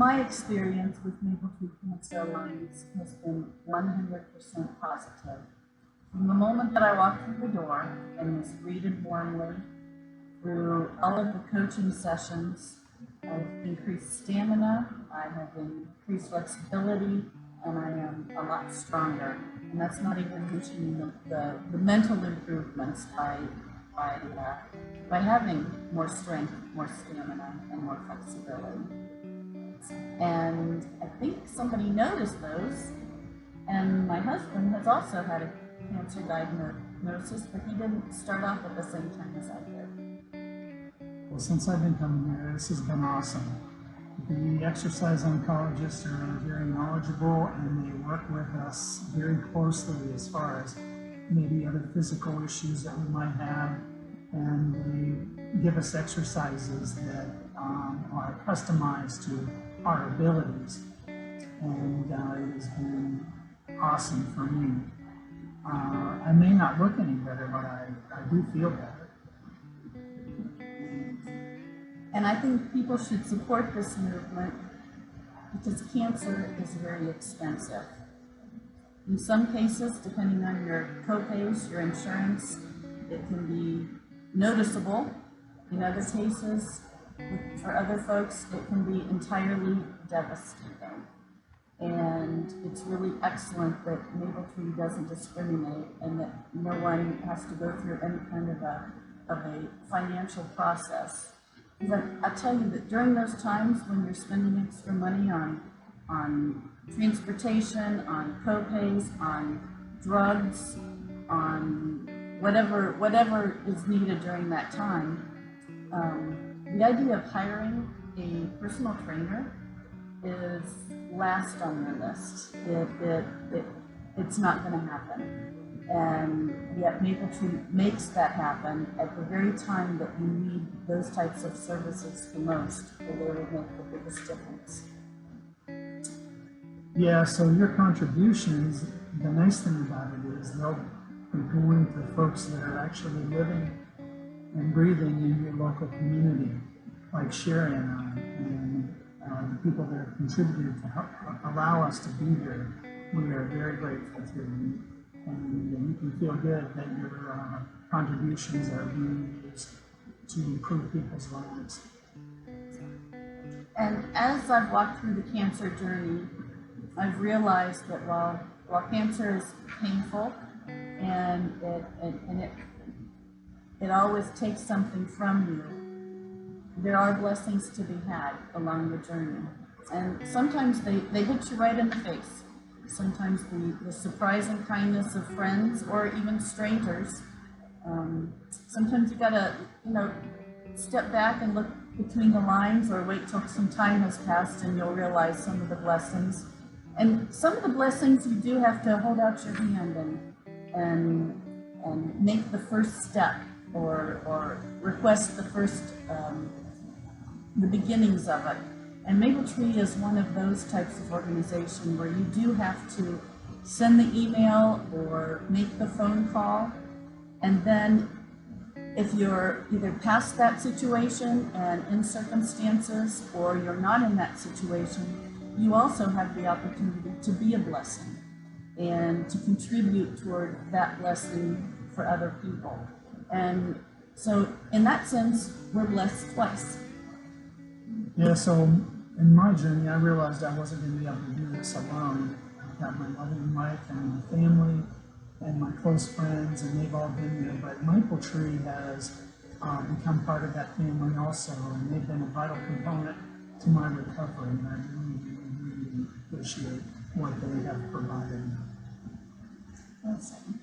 my experience with Maple Tree Cancer Alliance has been 100% positive. From the moment that I walked through the door and was greeted warmly, through all of the coaching sessions, I've increased stamina, I have increased flexibility, and I am a lot stronger. And that's not even mentioning the mental improvements by having more strength, more stamina, and more flexibility. And I think somebody noticed those. And my husband has also had a cancer diagnosis, but he didn't start off at the same time as I did. Well, since I've been coming here, this has been awesome. The exercise oncologists are very knowledgeable and they work with us very closely as far as maybe other physical issues that we might have, and they give us exercises that are customized to our abilities, and it has been awesome for me. I may not look any better, but I do feel better. And I think people should support this movement because cancer is very expensive. In some cases, depending on your co-pays, your insurance, it can be noticeable. In other cases, for other folks, it can be entirely devastating. And it's really excellent that Maple Tree doesn't discriminate and that no one has to go through any kind of a financial process. But I tell you that during those times when you're spending extra money on transportation, on co-pays, on drugs, on whatever is needed during that time, the idea of hiring a personal trainer is last on your list. It's not going to happen. And yet Maple Tree makes that happen at the very time that you need those types of services the most, or they will make the biggest difference. Yeah, so your contributions, the nice thing about it is they'll be going to folks that are actually living and breathing in your local community, like Sheri and I, and the people that have contributed to help allow us to be here. We are very grateful to you. And you can feel good that your contributions are being used to improve people's lives. And as I've walked through the cancer journey, I've realized that while cancer is painful and it always takes something from you, there are blessings to be had along the journey. And sometimes they hit you right in the face. Sometimes the surprising kindness of friends or even strangers. Sometimes you gotta, step back and look between the lines or wait till some time has passed and you'll realize some of the blessings. And some of the blessings you do have to hold out your hand and make the first step or request the first, the beginnings of it. And Maple Tree is one of those types of organization where you do have to send the email or make the phone call. And then if you're either past that situation and in circumstances or you're not in that situation, you also have the opportunity to be a blessing and to contribute toward that blessing for other people. And so in that sense, we're blessed twice. Yeah, so in my journey, I realized I wasn't going to be able to do this alone. I've got my loving wife and my family and my close friends, and they've all been there. But Maple Tree has become part of that family also, and they've been a vital component to my recovery. And I really appreciate what they have provided. Awesome.